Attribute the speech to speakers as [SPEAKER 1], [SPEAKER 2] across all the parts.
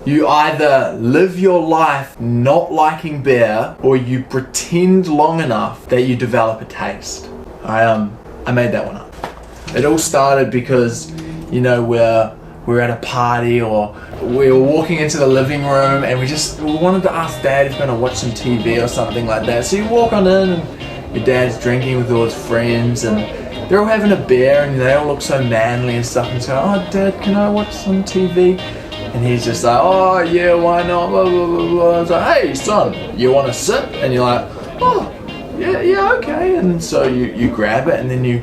[SPEAKER 1] You either live your life not liking beer, or you pretend long enough that you develop a taste. I made that one up. It all started because, you know, we're at a party, or we were walking into the living room and we wanted to ask Dad if we're gonna watch some TV or something like that. So you walk on in and your dad's drinking with all his friends and they're all having a beer and they all look so manly and stuff, and so, oh Dad, can I watch some TV? And he's just like, oh yeah, why not, blah, blah, blah, blah. It's like, hey son, you wanna sit? And you're like, oh, yeah, okay. And so you grab it and then you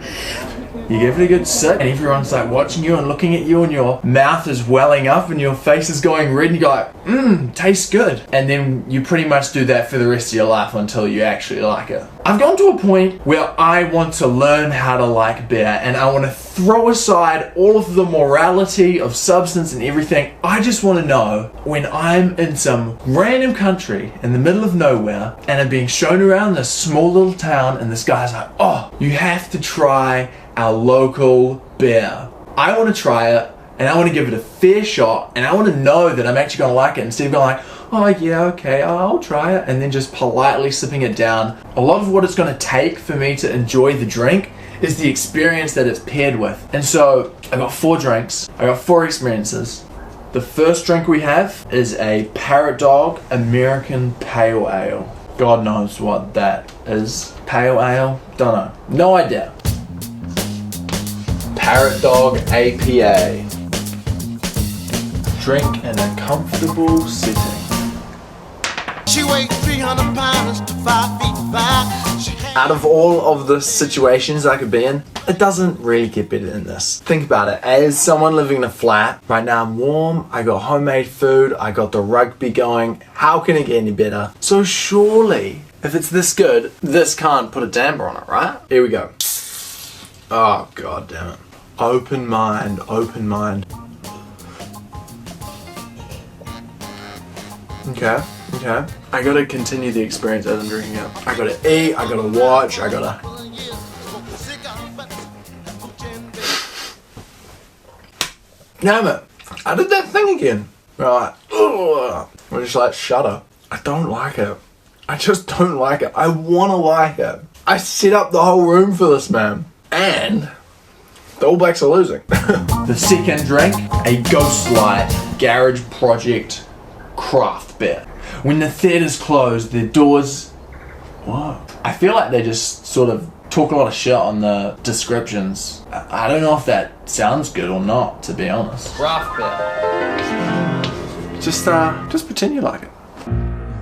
[SPEAKER 1] give it a good sit, and everyone's like watching you and looking at you, and your mouth is welling up and your face is going red, and you go like, tastes good. And then you pretty much do that for the rest of your life until you actually like it. I've gone to a point where I want to learn how to like beer, and I want to throw aside all of the morality of substance and everything. I just want to know, when I'm in some random country in the middle of nowhere and I'm being shown around this small little town, and this guy's like, oh, you have to try our local beer. I want to try it, and I want to give it a fair shot, and I want to know that I'm actually going to like it, instead of going like, oh yeah, okay, I'll try it, and then just politely sipping it down. A lot of what it's going to take for me to enjoy the drink is the experience that it's paired with. And so I got 4 drinks, I got 4 experiences. The first drink we have is a Parrot Dog American Pale Ale. God knows what that is. Pale Ale? Don't know. No idea. Parrot Dog APA. Drink in a comfortable setting.
[SPEAKER 2] She weighed 300 pounds to 5 feet 5.
[SPEAKER 1] Out of all of the situations I could be in, it doesn't really get better than this. Think about it. As someone living in a flat, right now I'm warm, I got homemade food, I got the rugby going. How can it get any better? So surely, if it's this good, this can't put a damper on it, right? Here we go. Oh, god damn it. Open mind, open mind. Okay. I gotta continue the experience as I'm drinking it. I gotta eat, I gotta watch, I gotta... Damn it! I did that thing again. Right. Ugh. I just like, shudder. I don't like it. I just don't like it. I wanna like it. I set up the whole room for this, man. And the All Blacks are losing. The second drink, a Ghostlight Garage Project craft beer. When the theaters close, the doors... Whoa. I feel like they just sort of talk a lot of shit on the descriptions. I don't know if that sounds good or not, to be honest. Craft beer. Just pretend you like it.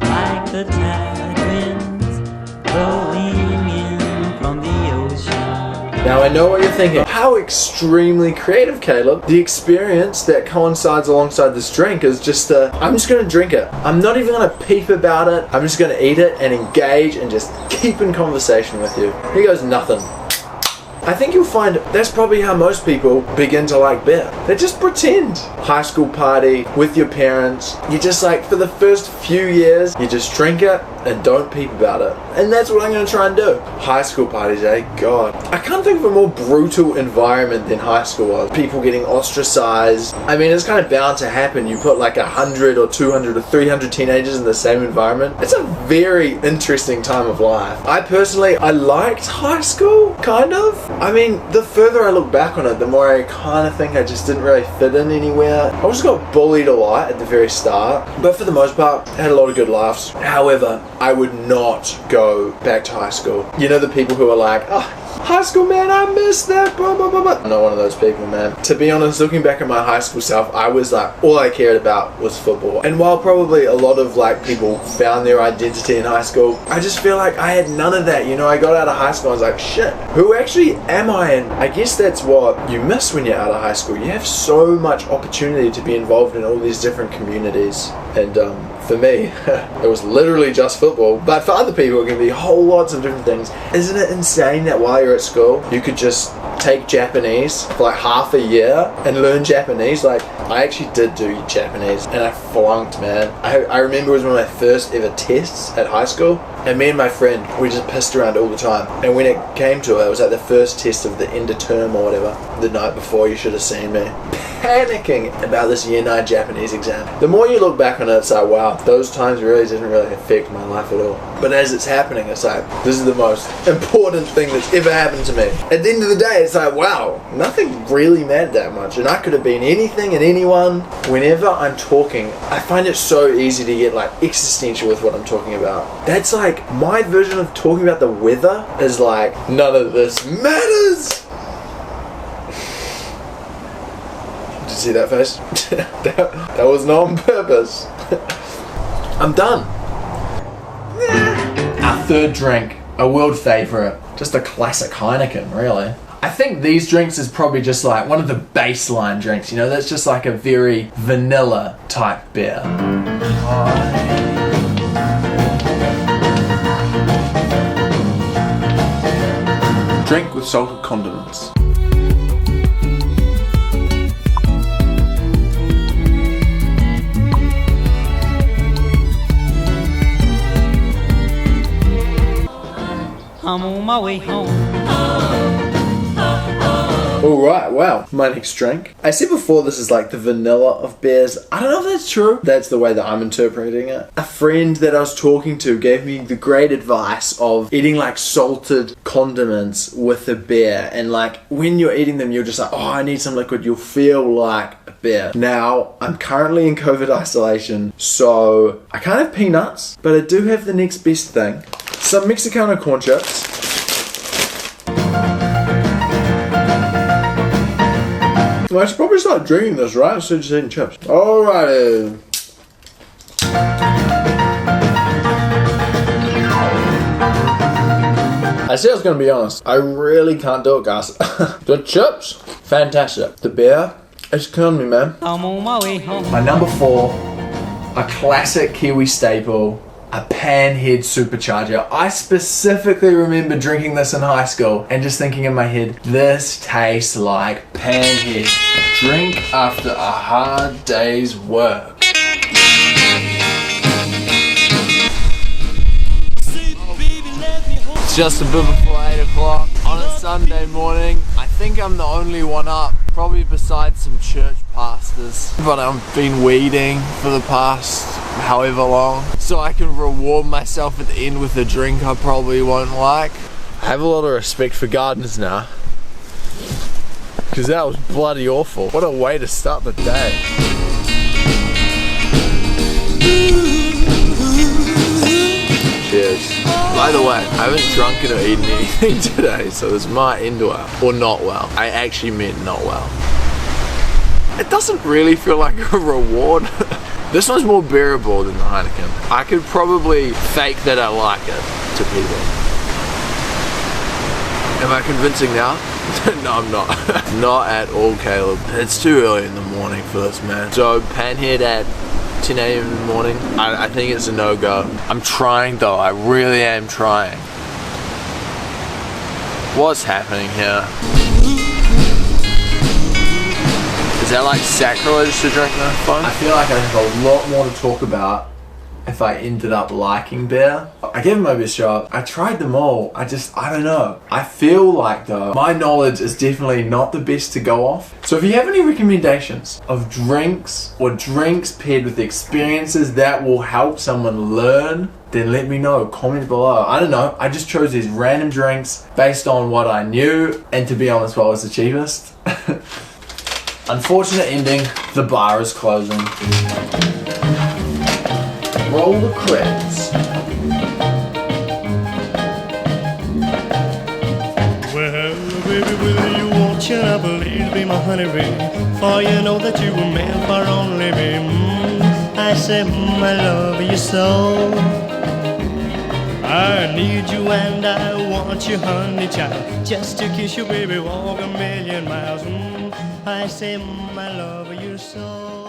[SPEAKER 3] Like the tide winds blowing in from the ocean.
[SPEAKER 1] Now I know what you're thinking. How extremely creative, Caleb. The experience that coincides alongside this drink is just I'm just gonna drink it. I'm not even gonna peep about it. I'm just gonna eat it and engage and just keep in conversation with you. Here goes nothing. I think you'll find that's probably how most people begin to like beer. They just pretend. High school party with your parents. You just like, for the first few years, you just drink it and don't peep about it. And that's what I'm going to try and do. High school parties, eh? God. I can't think of a more brutal environment than high school was. People getting ostracized. I mean, it's kind of bound to happen. You put like 100 or 200 or 300 teenagers in the same environment. It's a very interesting time of life. I liked high school, kind of. I mean, the further I look back on it, the more I kind of think I just didn't really fit in anywhere. I just got bullied a lot at the very start, but for the most part, I had a lot of good laughs. However, I would not go back to high school. You know the people who are like, oh, high school, man, I miss that, blah, blah, blah, blah. I'm not one of those people, man. To be honest, looking back at my high school self, I was like, all I cared about was football. And while probably a lot of like people found their identity in high school, I just feel like I had none of that. You know, I got out of high school and I was like, shit, who actually am I? And I guess that's what you miss when you're out of high school. You have so much opportunity to be involved in all these different communities. And for me, it was literally just football. But for other people, it can be whole lots of different things. Isn't it insane that while you're at school, you could just take Japanese for like half a year and learn Japanese. Like, I actually did do Japanese and I flunked, man. I remember it was one of my first ever tests at high school, and me and my friend, we just pissed around all the time. And when it came to it was like the first test of the end of term or whatever, the night before. You should have seen me panicking about this year 9 Japanese exam. The more you look back on it, it's like, wow, those times really didn't really affect my life at all. But as it's happening, it's like, this is the most important thing that's ever happened to me. At the end of the day, it's like, wow, nothing really mattered that much, and I could have been anything and anyone. Whenever I'm talking, I find it so easy to get like existential with what I'm talking about. That's like, my version of talking about the weather is like, none of this matters. Did you see that face? that was not on purpose. I'm done. Our third drink, a world favourite, just a classic Heineken, really. I think these drinks is probably just like one of the baseline drinks, you know, that's just like a very vanilla type beer. Drink with salted condiments.
[SPEAKER 3] I'm on my way home.
[SPEAKER 1] Alright, wow. My next drink. I said before this is like the vanilla of beers. I don't know if that's true. That's the way that I'm interpreting it. A friend that I was talking to gave me the great advice of eating like salted condiments with a beer. And like when you're eating them, you're just like, oh, I need some liquid. You'll feel like a beer. Now, I'm currently in COVID isolation, so I can't have peanuts, but I do have the next best thing. Some Mexicano corn chips. Well, I should probably start drinking this, right? Instead of just eating chips. Alrighty. I said I was going to be honest. I really can't do it, guys. The chips, fantastic. The beer, it's killing me, man.
[SPEAKER 3] I'm on my way home.
[SPEAKER 1] My number 4, a classic Kiwi staple. A Panhead Supercharger. I specifically remember drinking this in high school and just thinking in my head, this tastes like Panhead. Drink after a hard day's work. It's just a bit before 8 o'clock on a Sunday morning. I think I'm the only one up, probably besides some church pastors. But I've been weeding for the past however long, so I can reward myself at the end with a drink I probably won't like. I have a lot of respect for gardeners now, because that was bloody awful. What a way to start the day. Cheers. By the way, I haven't drunken or eaten anything today, so this might end well, or not well. I actually meant not well. It doesn't really feel like a reward. This one's more bearable than the Heineken. I could probably fake that I like it to people. Am I convincing now? No, I'm not. Not at all, Caleb. It's too early in the morning for this, man. So, Panhead at 10 a.m. in the morning, I think it's a no-go. I'm trying though, I really am trying. What's happening here? Is that like sacrilege to drink the phone? I feel like I have a lot more to talk about if I ended up liking beer. I gave it my best shot. I tried them all. I don't know. I feel like though, my knowledge is definitely not the best to go off. So if you have any recommendations of drinks or drinks paired with experiences that will help someone learn, then let me know. Comment below. I don't know. I just chose these random drinks based on what I knew, and to be honest, what was the cheapest. Unfortunate ending, the bar is closing. Roll the credits.
[SPEAKER 4] Well, baby, will you won't you now please be my honey bee? For you know that you were meant for only me. I say, I love you so. I need you and I want you, honey child. Just to kiss you, baby, walk a million miles. I say, I love you so.